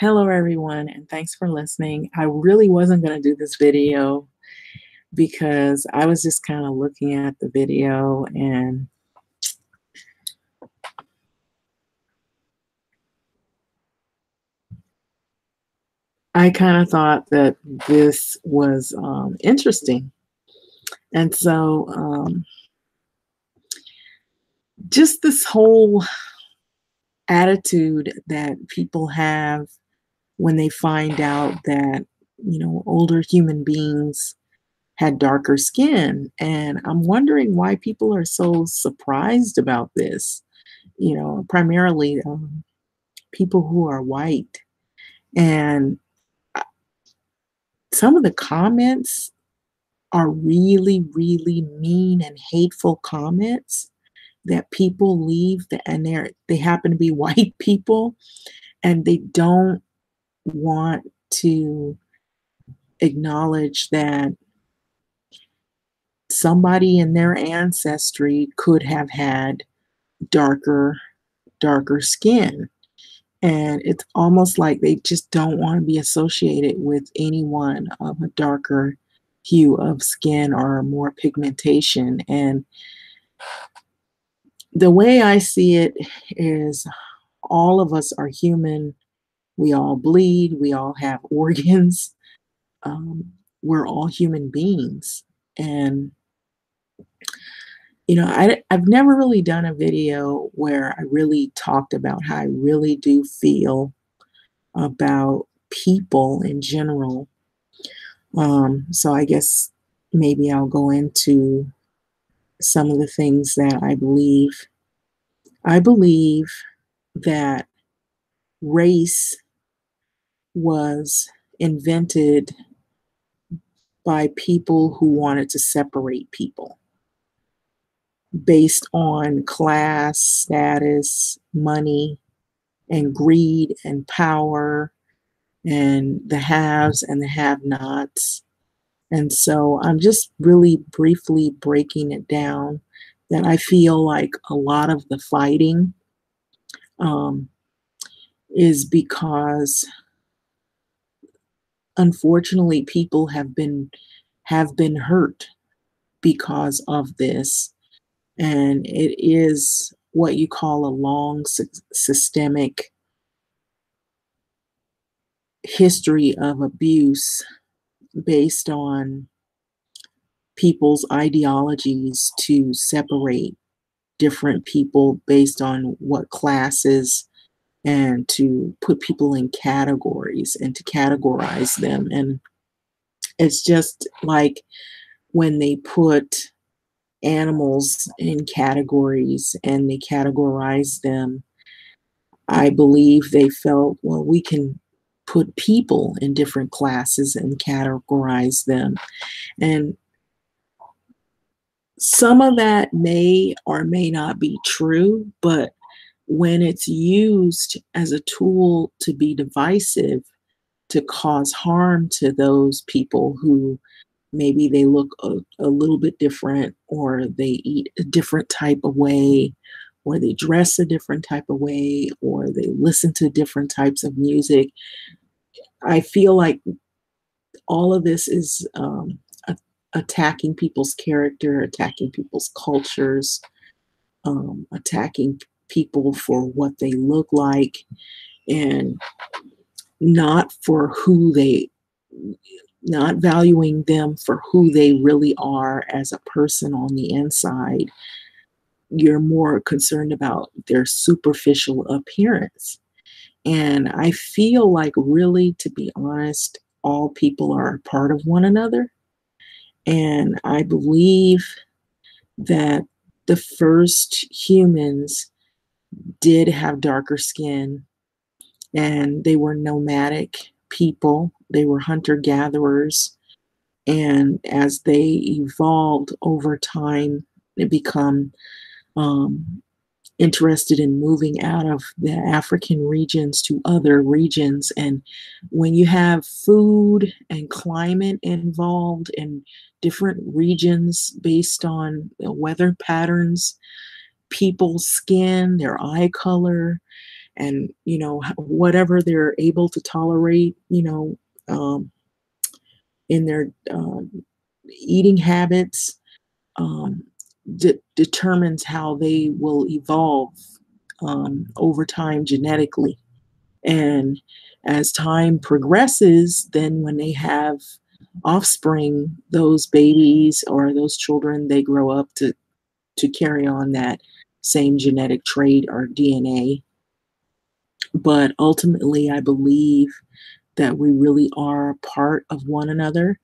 Hello, everyone, and thanks for listening. I really wasn't going to do this video because I was just kind of looking at the video and I kind of thought that this was interesting. And so, just this whole attitude that people have when they find out that, older human beings had darker skin. And I'm wondering why people are so surprised about this, primarily people who are white. And uh, some of the comments are really, really mean and hateful comments that people leave, and they happen to be white people, and they don't want to acknowledge that somebody in their ancestry could have had darker darker skin. And it's almost like they just don't want to be associated with anyone of a darker hue of skin or more pigmentation. And the way I see it is all of us are human. We all bleed, we all have organs. Um, we're all human beings. And I've never really done a video where I really talked about how I really do feel about people in general. So I guess maybe I'll go into some of the things that I believe. I believe that race was invented by people who wanted to separate people based on class, status, money, and greed and power, and the haves and the have nots. And so I'm just really briefly breaking it down that I feel like a lot of the fighting um, is because unfortunately people have been hurt because of this, and it is what you call a long systemic history of abuse based on people's ideologies to separate different people based on what classes, and to put people in categories and to categorize them. And it's just like when they put animals in categories and they categorize them, I believe they felt, well, we can put people in different classes and categorize them. And some of that may or may not be true, but when it's used as a tool to be divisive, to cause harm to those people who maybe they look a little bit different, or they eat a different type of way, or they dress a different type of way, or they listen to different types of music, I feel like all of this is attacking people's character, attacking people's cultures, attacking people for what they look like, and not for who they, not valuing them for who they really are as a person on the inside. You're more concerned about their superficial appearance. And I feel like, really, to be honest, all people are a part of one another. And I believe that the first humans did have darker skin, and they were nomadic people. They were hunter gatherers. And as they evolved over time, they become um, interested in moving out of the African regions to other regions. And when you have food and climate involved in different regions based on the weather patterns, people's skin, their eye color, and whatever they're able to tolerate, um, in their eating habits, um, determines how they will evolve over time genetically. And as time progresses, then when they have offspring, those babies or those children, they grow up to carry on that same genetic trait or DNA. But ultimately, I believe that we really are a part of one another.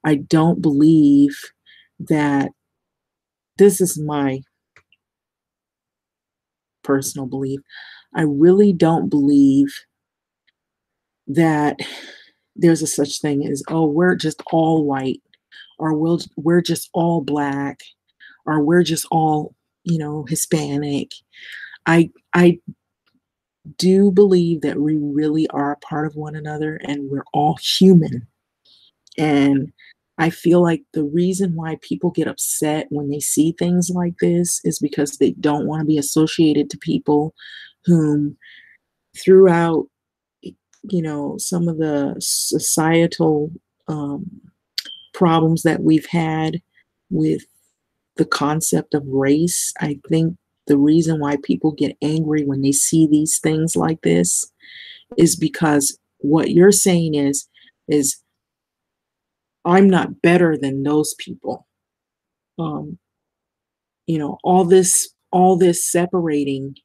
I don't believe that this is my personal belief. I really don't believe that there's a such thing as, oh, we're just all white, or we're just all black, or we're just all, Hispanic. I do believe that we really are a part of one another and we're all human. And I feel like the reason why people get upset when they see things like this is because they don't want to be associated to people whom throughout some of the societal um, problems that we've had with the concept of race. I think the reason why people get angry when they see these things like this is because what you're saying is I'm not better than those people. Um, all this separating,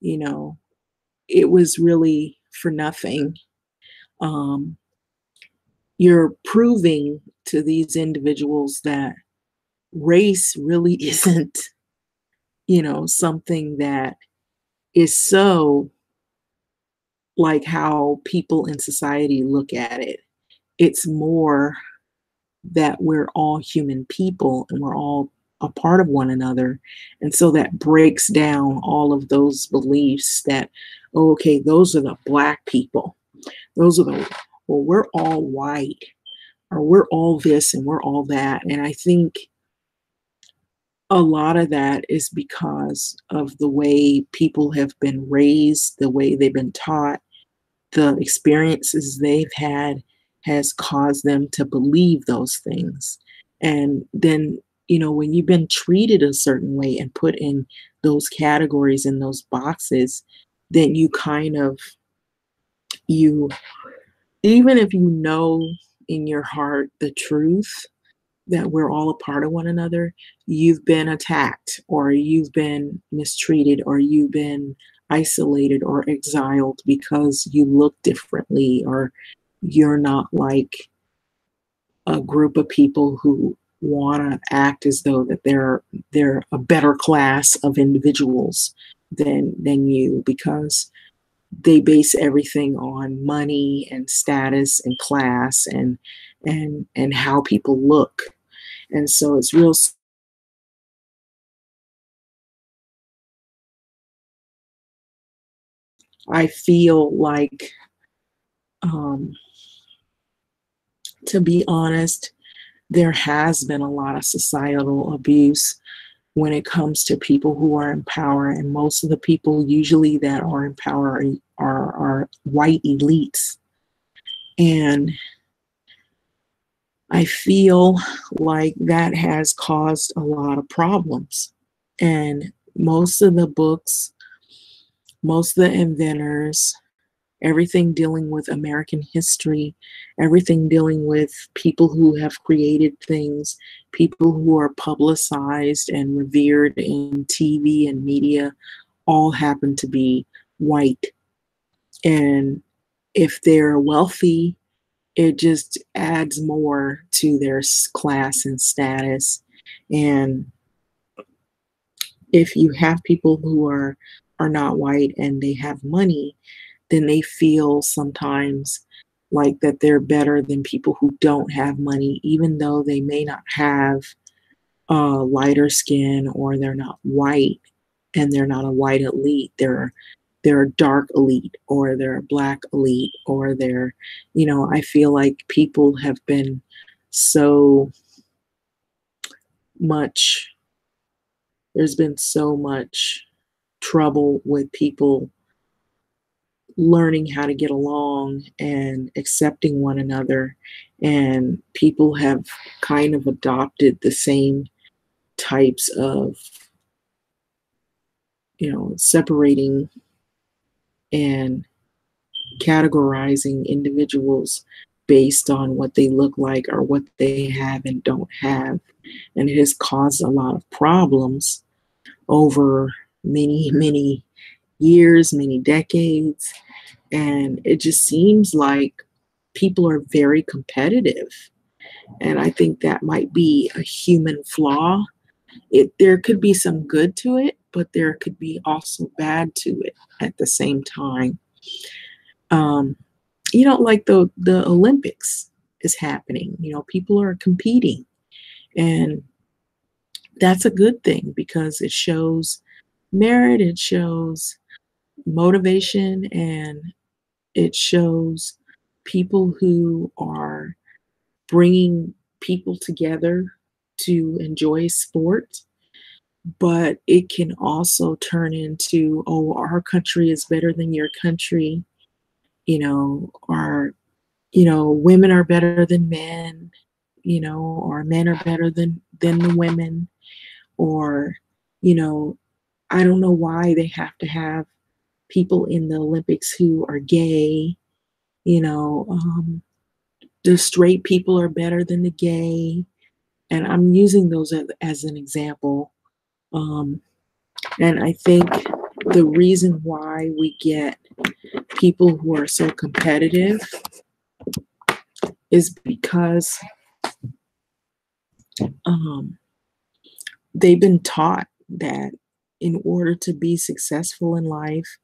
you know, it was really for nothing. Um, you're proving to these individuals that race really isn't, something that is so like how people in society look at it. It's more that we're all human people and we're all a part of one another. And so that breaks down all of those beliefs that, oh, okay, those are the black people. Those are well, we're all white, or we're all this and we're all that. And I think a lot of that is because of the way people have been raised, the way they've been taught, the experiences they've had has caused them to believe those things. And then, when you've been treated a certain way and put in those categories, in those boxes, then you kind of, you, even if you know in your heart the truth, that we're all a part of one another, you've been attacked or you've been mistreated or you've been isolated or exiled because you look differently or you're not like a group of people who want to act as though that they're a better class of individuals than you, because they base everything on money and status and class and how people look. And so it's real. I feel like, um, to be honest, there has been a lot of societal abuse when it comes to people who are in power. And most of the people usually that are in power are white elites. And I feel like that has caused a lot of problems. And most of the books, most of the inventors, everything dealing with American history, everything dealing with people who have created things, people who are publicized and revered in TV and media, all happen to be white. And if they're wealthy, it just adds more to their class and status. And if you have people who are not white and they have money, then they feel sometimes like that they're better than people who don't have money, even though they may not have lighter skin, or they're not white and they're not a white elite. They're a dark elite, or they're a black elite, or I feel like people have been so much, there's been so much trouble with people learning how to get along and accepting one another. And people have kind of adopted the same types of, separating and categorizing individuals based on what they look like or what they have and don't have. And it has caused a lot of problems over many, many years, many decades. And it just seems like people are very competitive. And I think that might be a human flaw. There could be some good to it, but there could be also bad to it at the same time. Um, like the Olympics is happening. People are competing, and that's a good thing because it shows merit, it shows motivation, and it shows people who are bringing people together to enjoy sport. But it can also turn into, oh, our country is better than your country, our women are better than men, or men are better than the women, or, you know, I don't know why they have to have people in the Olympics who are gay, you know, um, the straight people are better than the gay. And I'm using those as an example. Um, and I think the reason why we get people who are so competitive is because um, they've been taught that in order to be successful in life,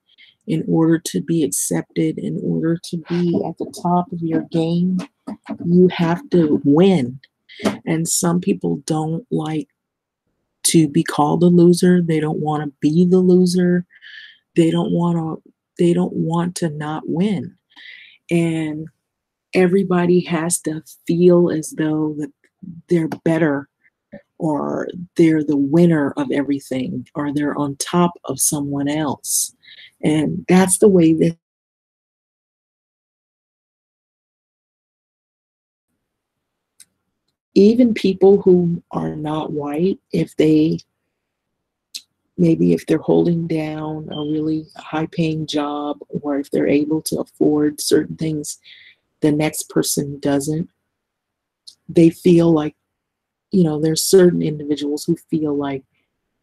in order to be accepted, in order to be at the top of your game, you have to win. And some people don't like to be called a loser. They don't want to be the loser. They don't want to not win. And everybody has to feel as though that they're better, or they're the winner of everything, or they're on top of someone else. And that's the way that even people who are not white, if they're holding down a really high paying job, or if they're able to afford certain things the next person doesn't, they feel like, there's certain individuals who feel like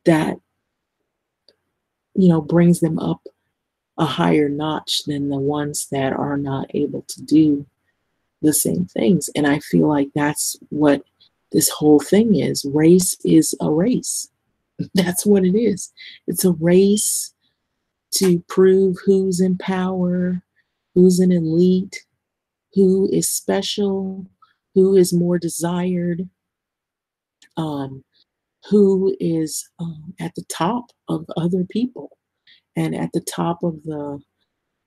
that, brings them up a higher notch than the ones that are not able to do the same things. And I feel like that's what this whole thing is. Race is a race. That's what it is. It's a race to prove who's in power, who's an elite, who is special, who is more desired, um, who is at the top of other people and at the top of the,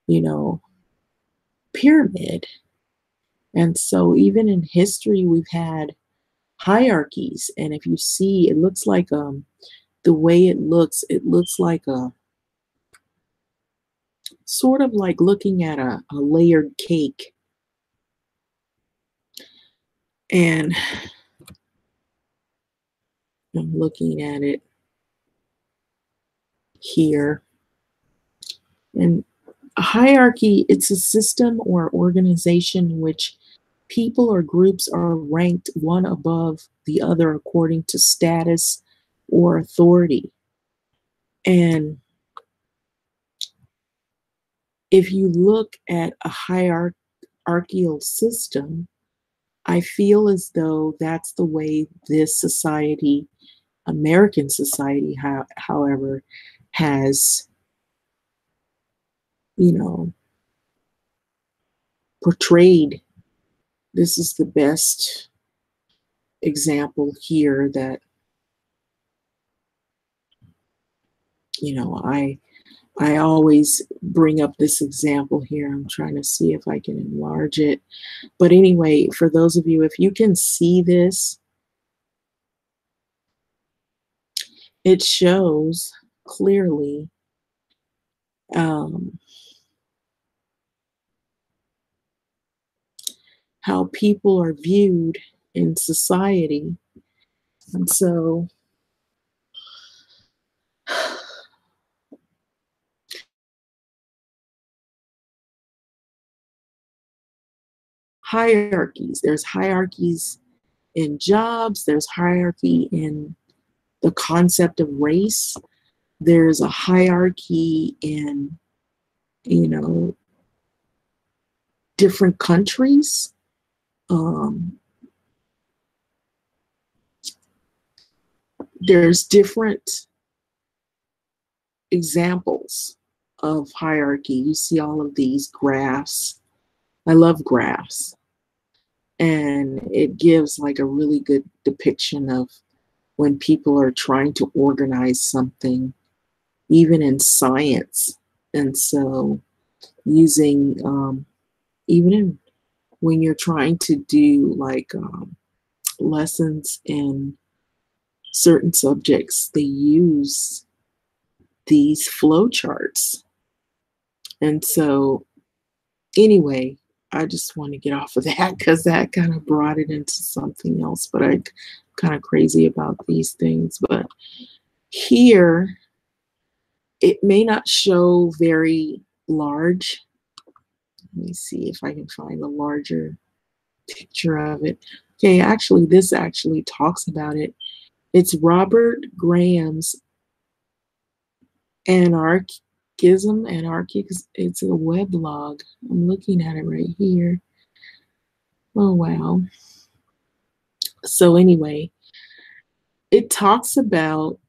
you know, pyramid. And so even in history, we've had hierarchies. And if you see, it looks like the way it looks like a sort of like looking at a layered cake. And I'm looking at it here. And a hierarchy, it's a system or organization in which people or groups are ranked one above the other according to status or authority. And if you look at a hierarchical system, I feel as though that's the way this society, American society, however, has, you know, portrayed. This is the best example here that, I always bring up this example here. I'm trying to see if I can enlarge it. But anyway, for those of you, if you can see this, it shows clearly, um, how people are viewed in society. And so hierarchies, there's hierarchies in jobs, there's hierarchy in the concept of race, there's a hierarchy in, you know, different countries. Um, there's different examples of hierarchy. You see all of these graphs. I love graphs. And it gives like a really good depiction of when people are trying to organize something, even in science. And so using, even in, when you're trying to do like lessons in certain subjects, they use these flow charts. And so anyway, I just want to get off of that because that kind of brought it into something else. But I'm kind of crazy about these things. But here, it may not show very large. Let me see if I can find a larger picture of it. Okay, actually, this actually talks about it. It's Robert Graham's Anarchism. It's a weblog. I'm looking at it right here. Oh, wow. So anyway, it talks about,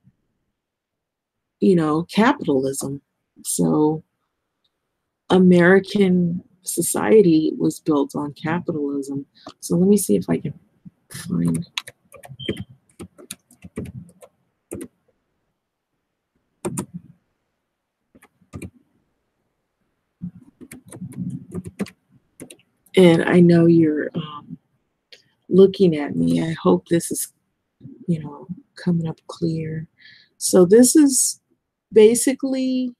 you know, capitalism. So American society was built on capitalism. So let me see if I can find. And I know you're looking at me. I hope this is, you know, coming up clear. So this is basically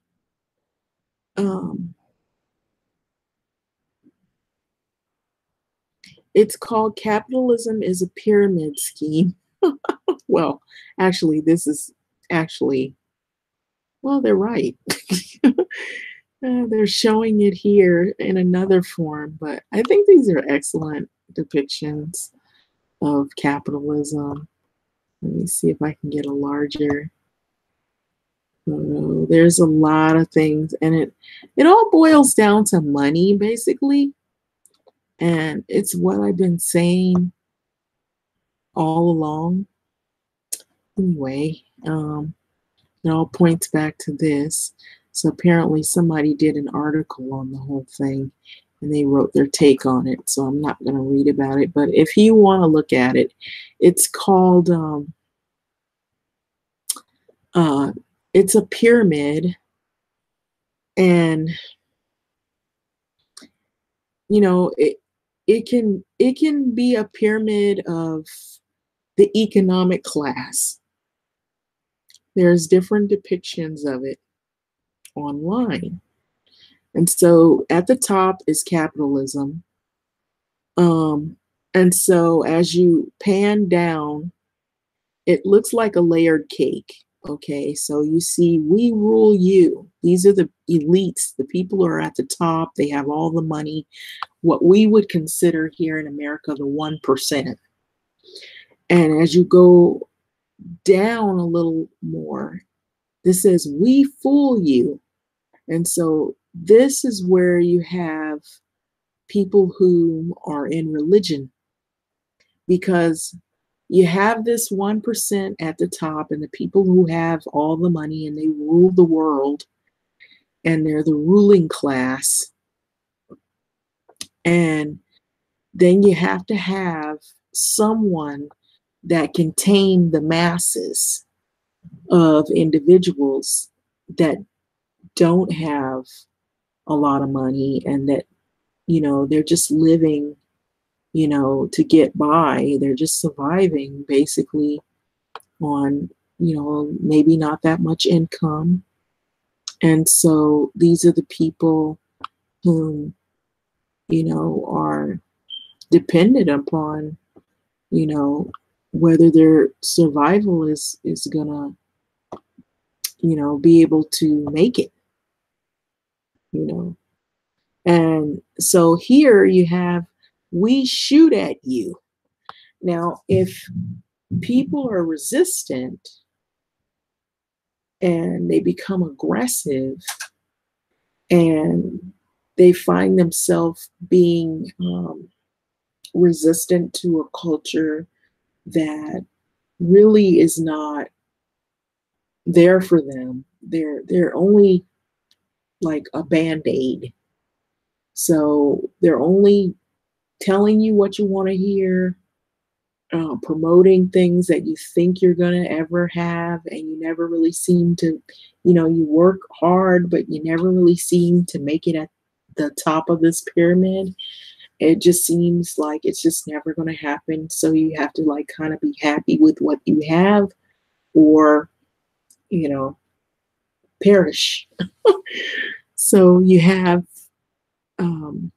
it's called Capitalism is a Pyramid Scheme. Well, actually, this is actually, well, they're right. They're showing it here in another form, but I think these are excellent depictions of capitalism. Let me see if I can get a larger photo. There's a lot of things, and it all boils down to money, basically. And it's what I've been saying all along. Anyway, it all points back to this. So apparently somebody did an article on the whole thing and they wrote their take on it. So I'm not going to read about it. But if you want to look at it, it's called, it's a pyramid. And, you know, it can be a pyramid of the economic class. There's different depictions of it online. And so at the top is capitalism. And so as you pan down, it looks like a layered cake. Okay, so you see, we rule you. These are the elites, the people who are at the top. They have all the money, what we would consider here in America the 1%. And as you go down a little more, this says, we fool you. And so this is where you have people who are in religion, because you have this 1% at the top and the people who have all the money and they rule the world and they're the ruling class. And then you have to have someone that can tame the masses of individuals that don't have a lot of money and that, you know, they're just living, you know, to get by. They're just surviving basically on, you know, maybe not that much income. And so these are the people whom, you know, are dependent upon, you know, whether their survival is gonna, be able to make it, you know. And so here you have, we shoot at you. Now, if people are resistant and they become aggressive and they find themselves being resistant to a culture that really is not there for them. They're only like a band-aid. So they're only telling you what you want to hear, promoting things that you think you're going to ever have, and you never really seem to, you work hard, but you never really seem to make it at the top of this pyramid. It just seems like it's just never going to happen. So you have to like kind of be happy with what you have, or, you know, perish. So you have, um,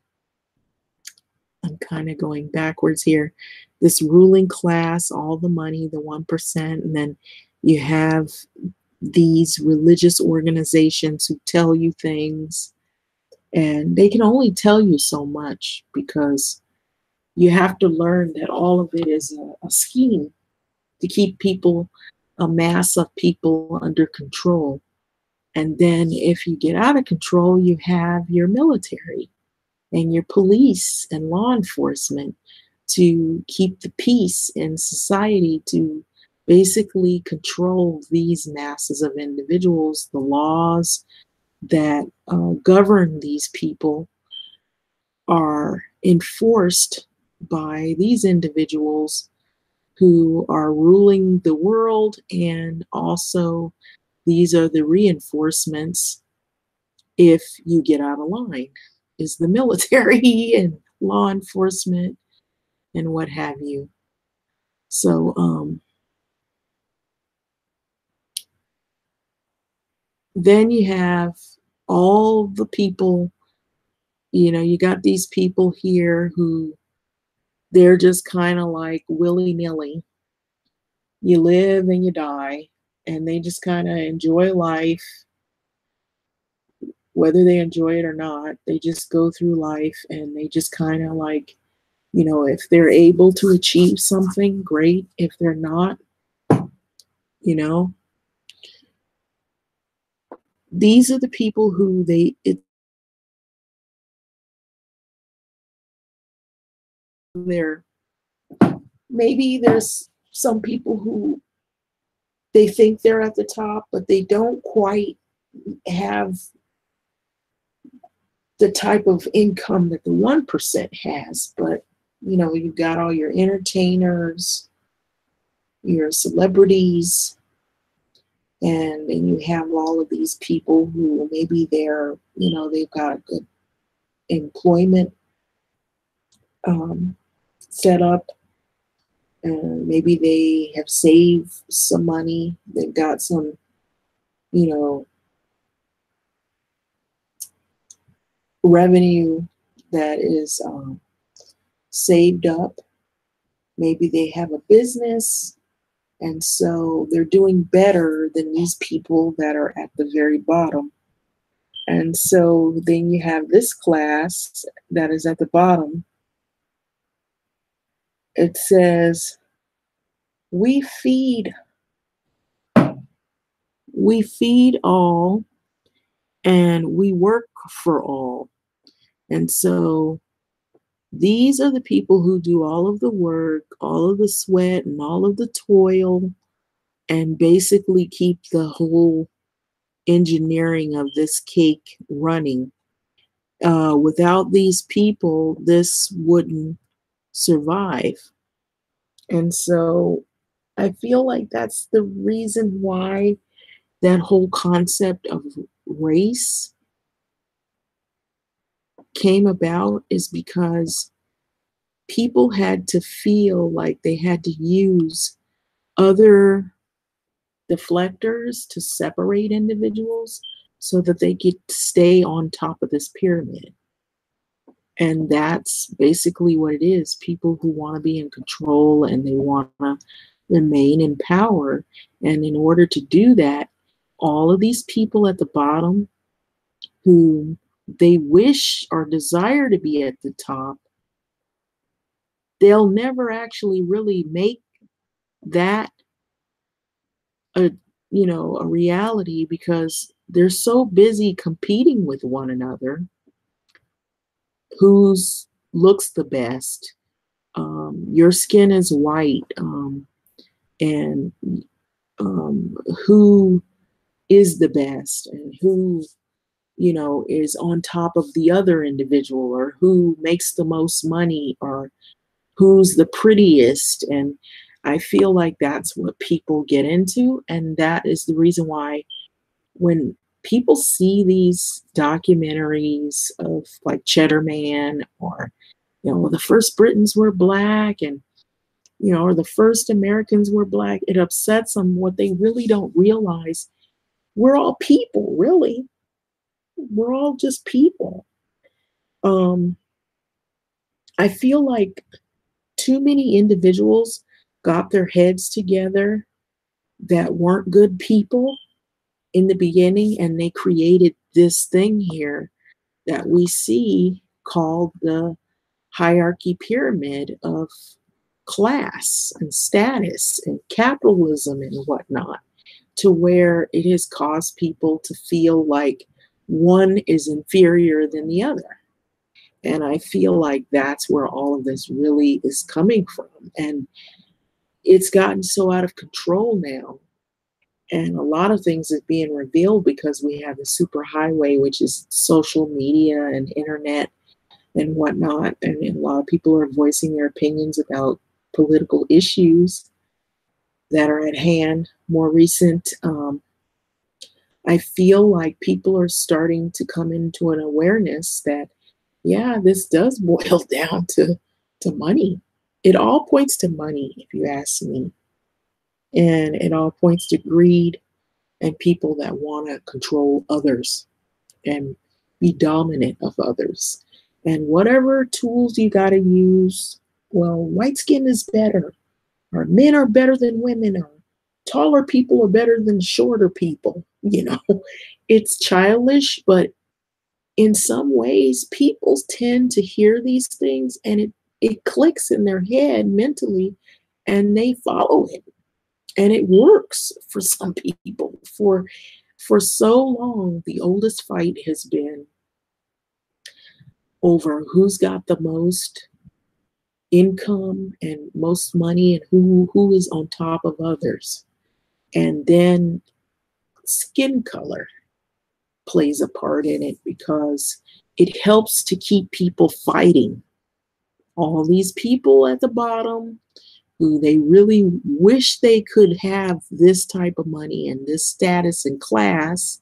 I'm kind of going backwards here, this ruling class, all the money, the 1%, and then you have these religious organizations who tell you things, and they can only tell you so much because you have to learn that all of it is a scheme to keep people, a mass of people under control. And then if you get out of control, you have your military and your police and law enforcement to keep the peace in society, to basically control these masses of individuals. The laws that govern these people are enforced by these individuals who are ruling the world, and also these are the reinforcements if you get out of line, is the military and law enforcement and what have you. So then you have all the people, you got these people here who they're just kind of like willy-nilly. You live and you die, and they just kind of enjoy life, whether they enjoy it or not. They just go through life and they just kind of like, if they're able to achieve something, great. If they're not, you know, these are the people who they're, maybe there's some people who they think they're at the top, but they don't quite have the type of income that the 1% has. But, you've got all your entertainers, your celebrities, and then you have all of these people who maybe they've got a good employment set up, and maybe they have saved some money. They've got some, you know, revenue that is saved up. Maybe they have a business, and so they're doing better than these people that are at the very bottom. And so then you have this class that is at the bottom. It says, we feed all, and we work for all. And so these are the people who do all of the work, all of the sweat, and all of the toil, and basically keep the whole engineering of this cake running. Without these people, this wouldn't survive. And so I feel like that's the reason why that whole concept of race came about, is because people had to feel like they had to use other deflectors to separate individuals so that they could stay on top of this pyramid. And that's basically what it is. People who want to be in control and they want to remain in power. And in order to do that, all of these people at the bottom who they wish or desire to be at the top, they'll never actually really make that a a reality because they're so busy competing with one another whose looks the best. Your skin is white, and um, who is the best and who is on top of the other individual, or who makes the most money, or who's the prettiest. And I feel like that's what people get into, and that is the reason why when people see these documentaries of like Cheddar Man, or the first Britons were black, and or the first Americans were black, it upsets them. What they really don't realize, we're all people, really. We're all just people. Um, I feel like too many individuals got their heads together that weren't good people in the beginning, and they created this thing here that we see called the hierarchy pyramid of class and status and capitalism and whatnot, to where it has caused people to feel like one is inferior than the other. And I feel like that's where all of this really is coming from. And it's gotten so out of control now. And a lot of things is being revealed because we have the super highway, which is social media and internet and whatnot. And a lot of people are voicing their opinions about political issues that are at hand. More recent, I feel like people are starting to come into an awareness that, yeah, this does boil down to money. It all points to money, if you ask me. And it all points to greed and people that want to control others and be dominant of others. And whatever tools you got to use, well, white skin is better, or men are better than women, or taller people are better than shorter people. It's childish, but in some ways, people tend to hear these things and it clicks in their head mentally and they follow it. And it works for some people. For so long, the oldest fight has been over who's got the most income and most money, and who is on top of others. And then skin color plays a part in it because it helps to keep people fighting. All these people at the bottom who they really wish they could have this type of money and this status and class,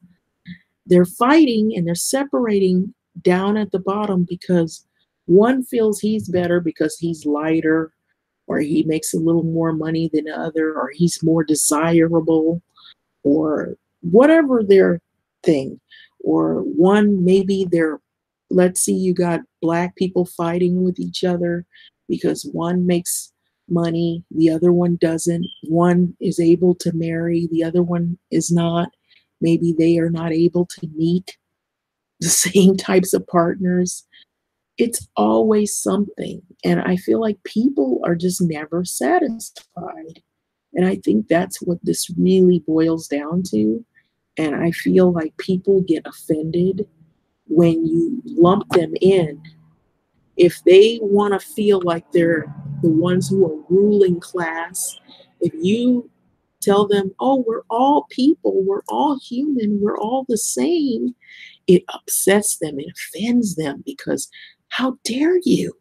they're fighting and they're separating down at the bottom because one feels he's better because he's lighter, or he makes a little more money than the other, or he's more desirable, or whatever their thing. Or one, maybe they're, let's see, you got black people fighting with each other because one makes money, the other one doesn't. One is able to marry, the other one is not. Maybe they are not able to meet the same types of partners. It's always something. And I feel like people are just never satisfied. And I think that's what this really boils down to. And I feel like people get offended when you lump them in. If they want to feel like they're the ones who are ruling class, if you tell them, oh, we're all people, we're all human, we're all the same, it upsets them, it offends them because how dare you?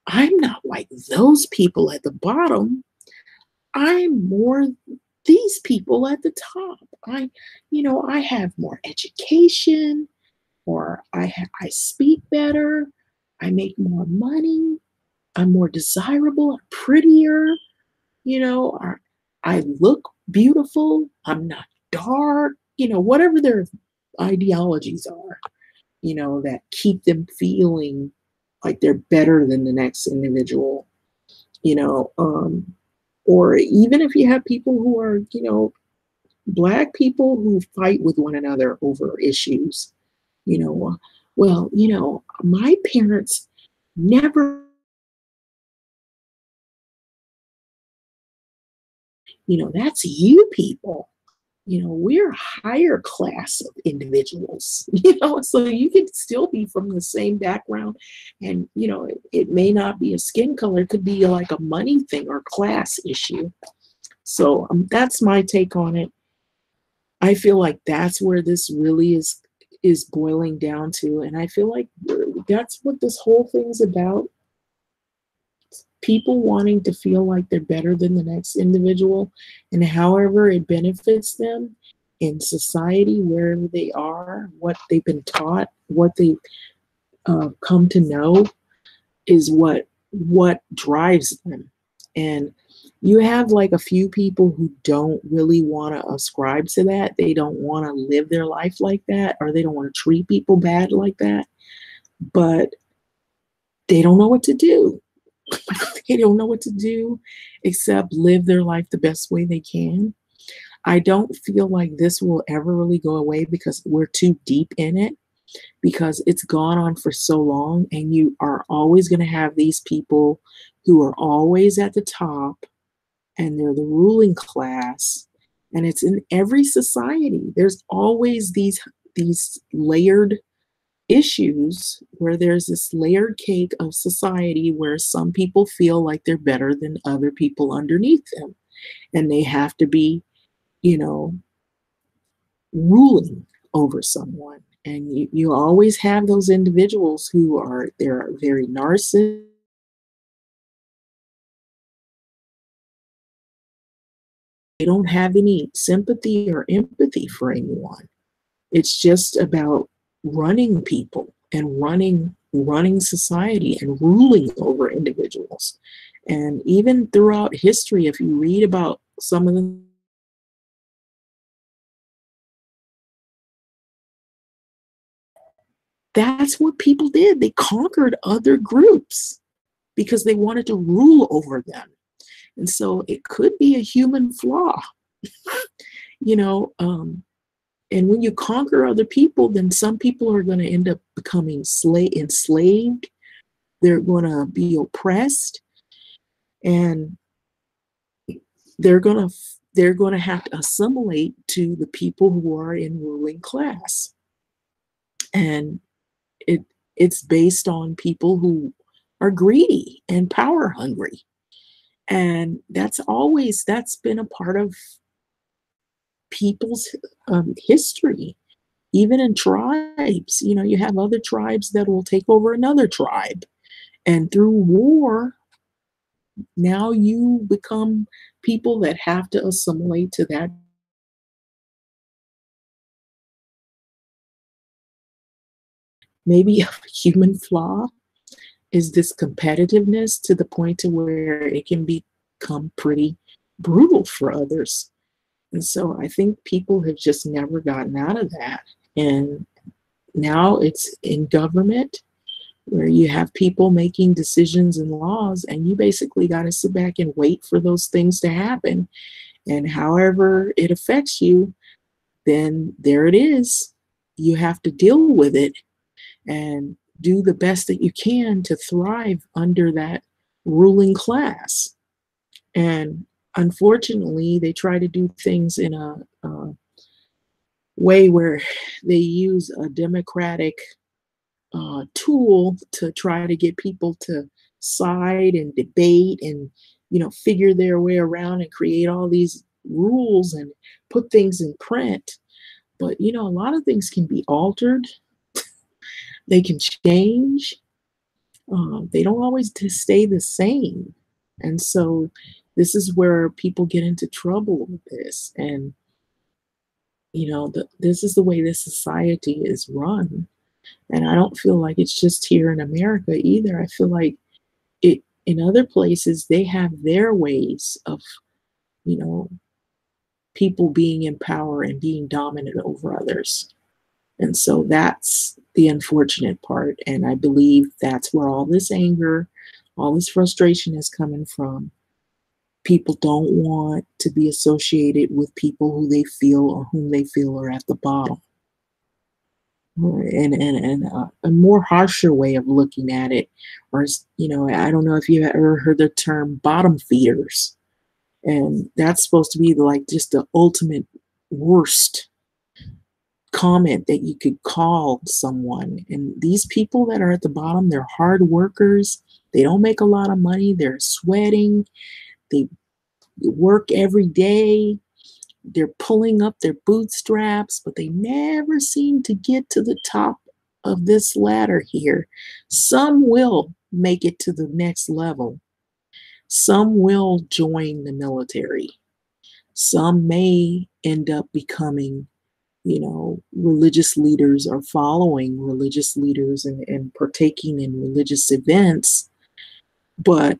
I'm not like those people at the bottom. I'm more these people at the top. I have more education, or I speak better, I make more money, I'm more desirable, I'm prettier, or I look beautiful, I'm not dark, whatever their ideologies are, that keep them feeling like they're better than the next individual, you know, or even if you have people who are, black people who fight with one another over issues, you know, well, my parents never, that's you people. We're higher class of individuals, so you can still be from the same background. And, it may not be a skin color, it could be like a money thing or class issue. So that's my take on it. I feel like that's where this really is boiling down to. And I feel like that's what this whole thing's about. People wanting to feel like they're better than the next individual, and however it benefits them in society, wherever they are, what they've been taught, what they come to know, is what drives them. And you have like a few people who don't really want to ascribe to that. They don't want to live their life like that, or they don't want to treat people bad like that, but they don't know what to do. They don't know what to do except live their life the best way they can. I don't feel like this will ever really go away because we're too deep in it, because it's gone on for so long, and you are always going to have these people who are always at the top, and they're the ruling class, and it's in every society. There's always these layered issues where there's this layered cake of society where some people feel like they're better than other people underneath them, and they have to be, you know, ruling over someone. And you always have those individuals who they're very narcissistic. They don't have any sympathy or empathy for anyone. It's just about running people and running society and ruling over individuals. And even throughout history, if you read about some of the, that's what people did. They conquered other groups because they wanted to rule over them. And so it could be a human flaw, you know. And when you conquer other people, then some people are going to end up becoming enslaved. They're going to be oppressed, and they're going to have to assimilate to the people who are in ruling class. And it it's based on people who are greedy and power hungry. And that's been a part of people's history. Even in tribes, you have other tribes that will take over another tribe. And through war, now you become people that have to assimilate to that. Maybe a human flaw is this competitiveness to the point to where it can become pretty brutal for others. And so I think people have just never gotten out of that. And now it's in government where you have people making decisions and laws, and you basically got to sit back and wait for those things to happen. And however it affects you, then there it is. You have to deal with it and do the best that you can to thrive under that ruling class. And unfortunately, they try to do things in a way where they use a democratic tool to try to get people to side and debate and figure their way around and create all these rules and put things in print. But a lot of things can be altered. They can change. They don't always stay the same. And so this is where people get into trouble with this. And this is the way this society is run. And I don't feel like it's just here in America either. I feel like it in other places they have their ways of, you know, people being in power and being dominant over others. And so that's the unfortunate part. And I believe that's where all this anger, all this frustration is coming from. People don't want to be associated with people who they feel or whom they feel are at the bottom. And a more harsher way of looking at it, or I don't know if you've ever heard the term bottom feeders, and that's supposed to be like just the ultimate worst comment that you could call someone. And these people that are at the bottom, they're hard workers. They don't make a lot of money. They're sweating. They work every day. They're pulling up their bootstraps, but they never seem to get to the top of this ladder here. Some will make it to the next level. Some will join the military. Some may end up becoming, religious leaders or following religious leaders and partaking in religious events. But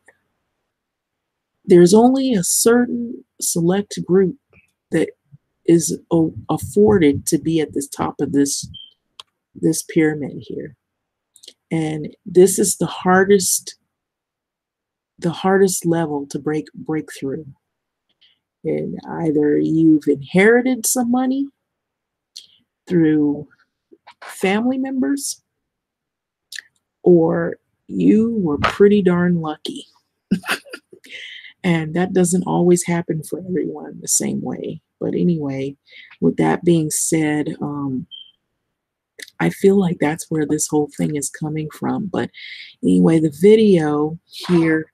there's only a certain select group that is afforded to be at this top of this pyramid here. And this is the hardest level to break through. And either you've inherited some money through family members, or you were pretty darn lucky. And that doesn't always happen for everyone the same way. But anyway, with that being said, I feel like that's where this whole thing is coming from. But anyway, the video here.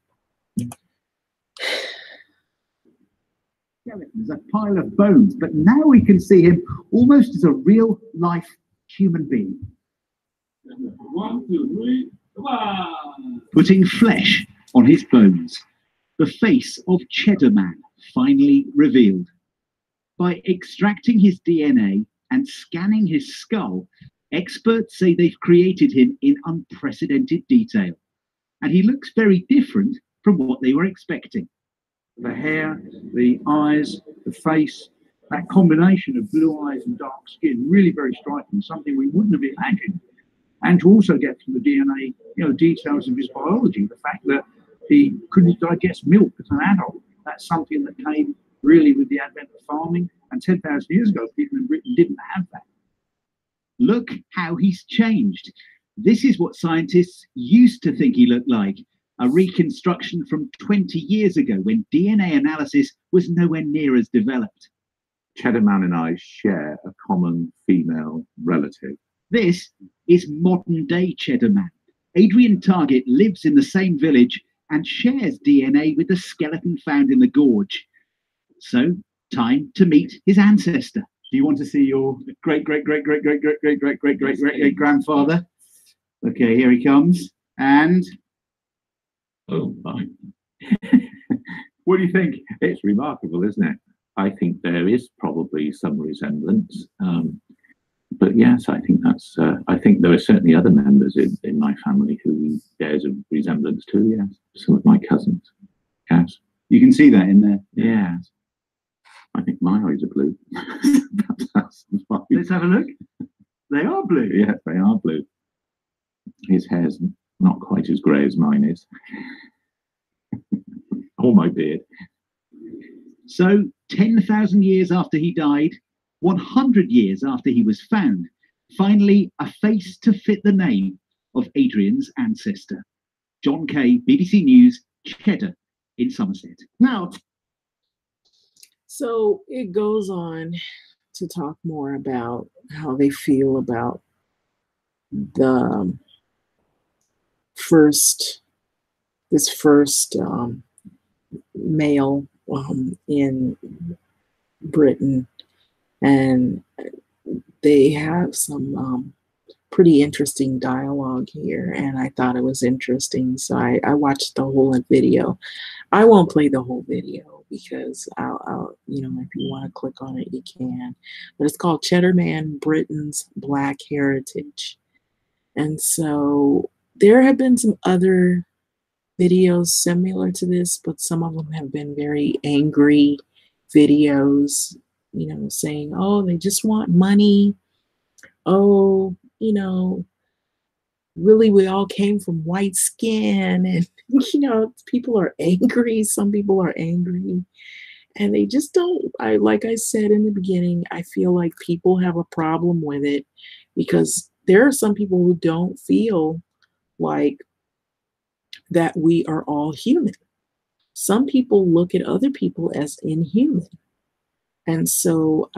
There's a pile of bones, but now we can see him almost as a real life human being. 1, 2, 3, come on! Putting flesh on his bones. The face of Cheddar Man finally revealed. By extracting his DNA and scanning his skull, experts say they've created him in unprecedented detail. And he looks very different from what they were expecting. The hair, the eyes, the face, that combination of blue eyes and dark skin, really very striking, something we wouldn't have imagined. And to also get from the DNA, details of his biology, the fact that he couldn't digest milk as an adult. That's something that came really with the advent of farming. And 10,000 years ago, people in Britain didn't have that. Look how he's changed. This is what scientists used to think he looked like. A reconstruction from 20 years ago when DNA analysis was nowhere near as developed. Cheddar Man and I share a common female relative. This is modern day Cheddar Man. Adrian Target lives in the same village and shares DNA with the skeleton found in the gorge. So, time to meet his ancestor. Do you want to see your great-great-great-great-great-great-great-great-great-grandfather? Okay, here he comes. And... oh, fine. What do you think? It's remarkable, isn't it? I think there is probably some resemblance. But yes, I think that's. I think there are certainly other members in my family who there's a resemblance to. Yes, some of my cousins. Yes, you can see that in there. Yes, I think my eyes are blue. Let's have a look. They are blue. Yes, they are blue. His hair's not quite as grey as mine is, or my beard. So, 10,000 years after he died, 100 years after he was found, finally a face to fit the name of Adrian's ancestor. John Kay, BBC News, Cheddar in Somerset. Now, so it goes on to talk more about how they feel about the first male in Britain, and they have some pretty interesting dialogue here, and I thought it was interesting, so I watched the whole video. I won't play the whole video because I'll if you want to click on it, you can. But it's called Cheddar Man, Britain's Black Heritage. And so there have been some other videos similar to this, but some of them have been very angry videos, saying, oh, they just want money. oh, really we all came from white skin, and people are angry. Some people are angry, and they just don't. I Like I said in the beginning, I feel like people have a problem with it because there are some people who don't feel like that we are all human. Some people look at other people as inhuman. And so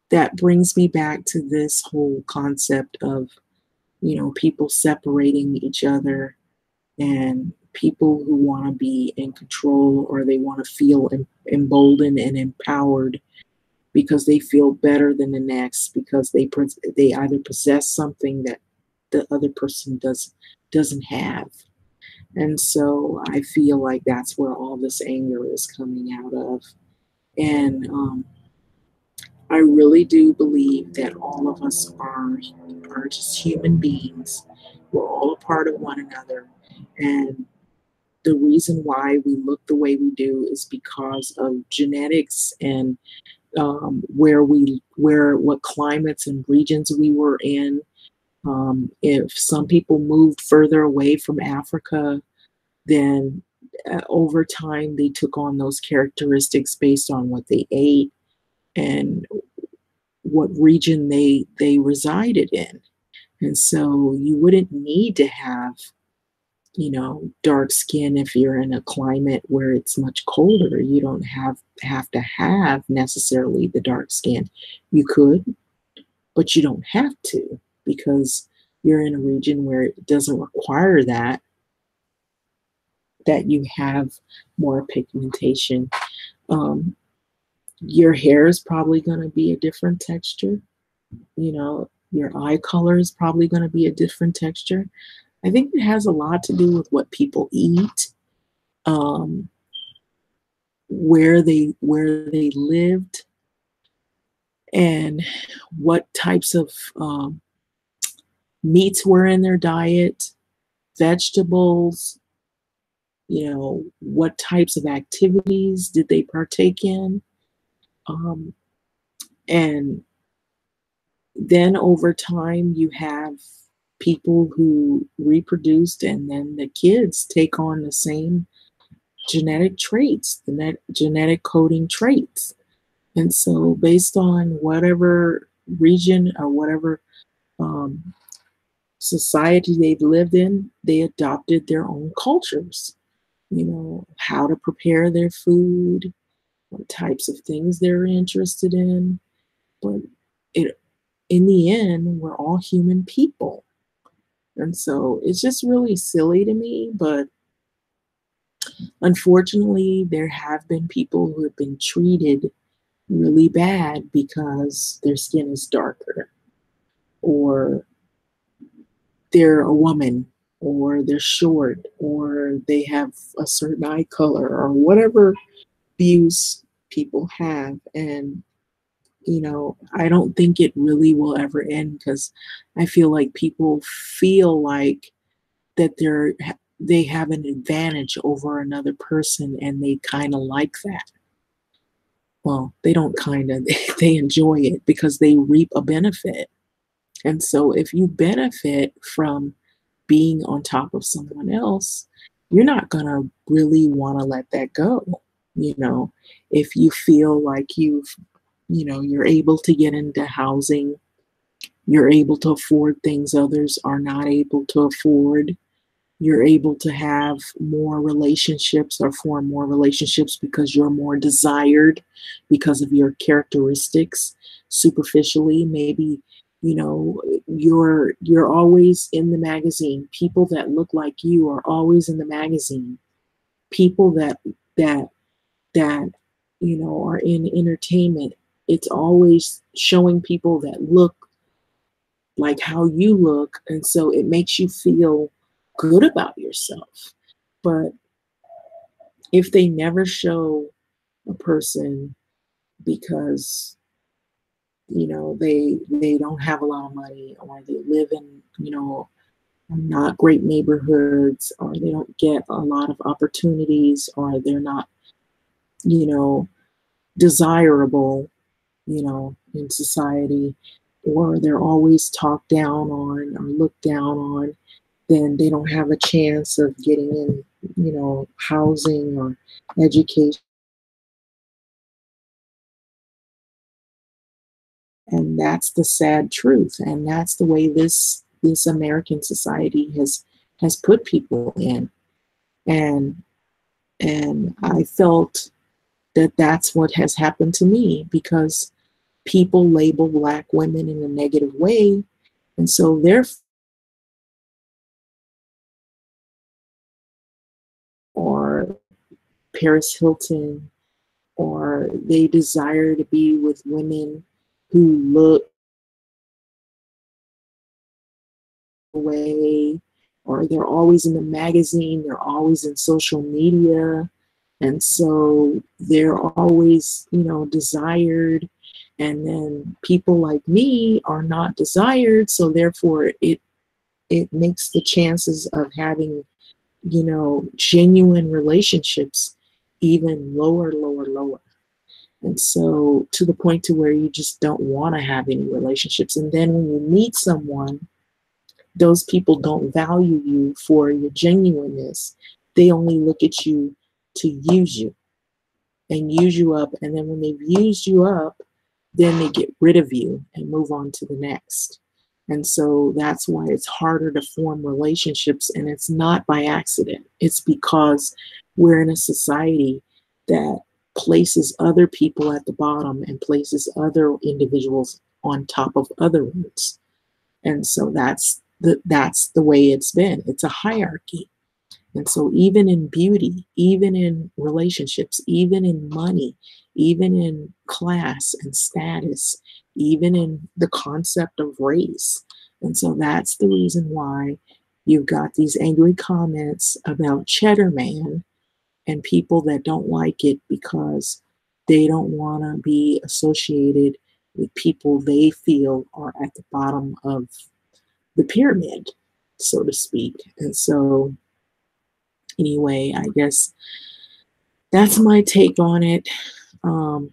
that brings me back to this whole concept of, people separating each other, and people who want to be in control, or they want to feel emboldened and empowered because they feel better than the next, because they either possess something that the other person doesn't have. And so I feel like that's where all this anger is coming out of. And I really do believe that all of us are just human beings. We're all a part of one another. And the reason why we look the way we do is because of genetics, and what climates and regions we were in. If some people moved further away from Africa, then over time they took on those characteristics based on what they ate and what region they resided in. And so you wouldn't need to have, dark skin if you're in a climate where it's much colder. You don't have to have necessarily the dark skin. You could, but you don't have to, because you're in a region where it doesn't require that you have more pigmentation. Um, your hair is probably going to be a different texture. Your eye color is probably going to be a different texture. I think it has a lot to do with what people eat, um, where they lived, and what types of meats were in their diet, vegetables. What types of activities did they partake in, um, and then over time you have people who reproduced, and then the kids take on the same genetic traits, genetic coding traits. And so based on whatever region or whatever um, society they've lived in, they adopted their own cultures, how to prepare their food, what types of things they're interested in. But it, in the end, we're all human people. And so it's just really silly to me. But unfortunately, there have been people who have been treated really bad because their skin is darker, or they're a woman, or they're short, or they have a certain eye color, or whatever views people have. And I don't think it really will ever end, because I feel like people feel like that they have an advantage over another person, and they kind of like that. Well, they don't kind of, they enjoy it because they reap a benefit. And so if you benefit from being on top of someone else, you're not going to really want to let that go. If you feel like you're able to get into housing, you're able to afford things others are not able to afford, you're able to have more relationships or form more relationships because you're more desired because of your characteristics. Superficially, maybe, you're always in the magazine. People that look like you are always in the magazine. People that that are in entertainment, it's always showing people that look like how you look, and so it makes you feel good about yourself. But if they never show a person because they don't have a lot of money, or they live in not great neighborhoods, or they don't get a lot of opportunities, or they're not you know desirable in society, or they're always talked down on or looked down on, then they don't have a chance of getting in, housing or education. And that's the sad truth. And that's the way this American society has put people in. And I felt that that's what has happened to me, because people label Black women in a negative way. And so therefore, or Paris Hilton, or they desire to be with women who look away, or they're always in the magazine, they're always in social media. And so they're always, desired. And then people like me are not desired. So therefore it makes the chances of having, genuine relationships even lower, lower, lower. And so to the point to where you just don't want to have any relationships. And then when you meet someone, those people don't value you for your genuineness. They only look at you to use you and use you up. And then when they've used you up, then they get rid of you and move on to the next. And so that's why it's harder to form relationships. And it's not by accident. It's because we're in a society that places other people at the bottom and places other individuals on top of other ones. And so that's the way it's been. It's a hierarchy. And so even in beauty, even in relationships, even in money, even in class and status, even in the concept of race. And so that's the reason why you've got these angry comments about Cheddar Man and people that don't like it because they don't want to be associated with people they feel are at the bottom of the pyramid, so to speak. And so anyway, I guess that's my take on it. Um,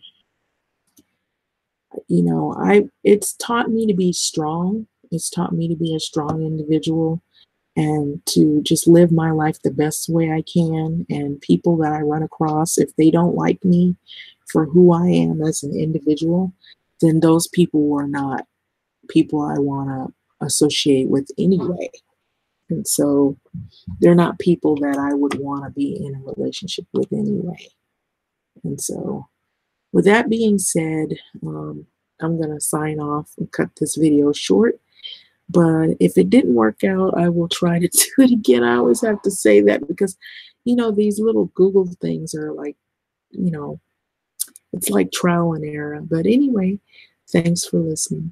it's taught me to be strong. It's taught me to be a strong individual and to just live my life the best way I can. And people that I run across, if they don't like me for who I am as an individual, then those people are not people I want to associate with anyway. And so they're not people that I would want to be in a relationship with anyway. And so with that being said, I'm going to sign off and cut this video short. But if it didn't work out, I will try to do it again. I always have to say that because, these little Google things are like, it's like trial and error. But anyway, thanks for listening.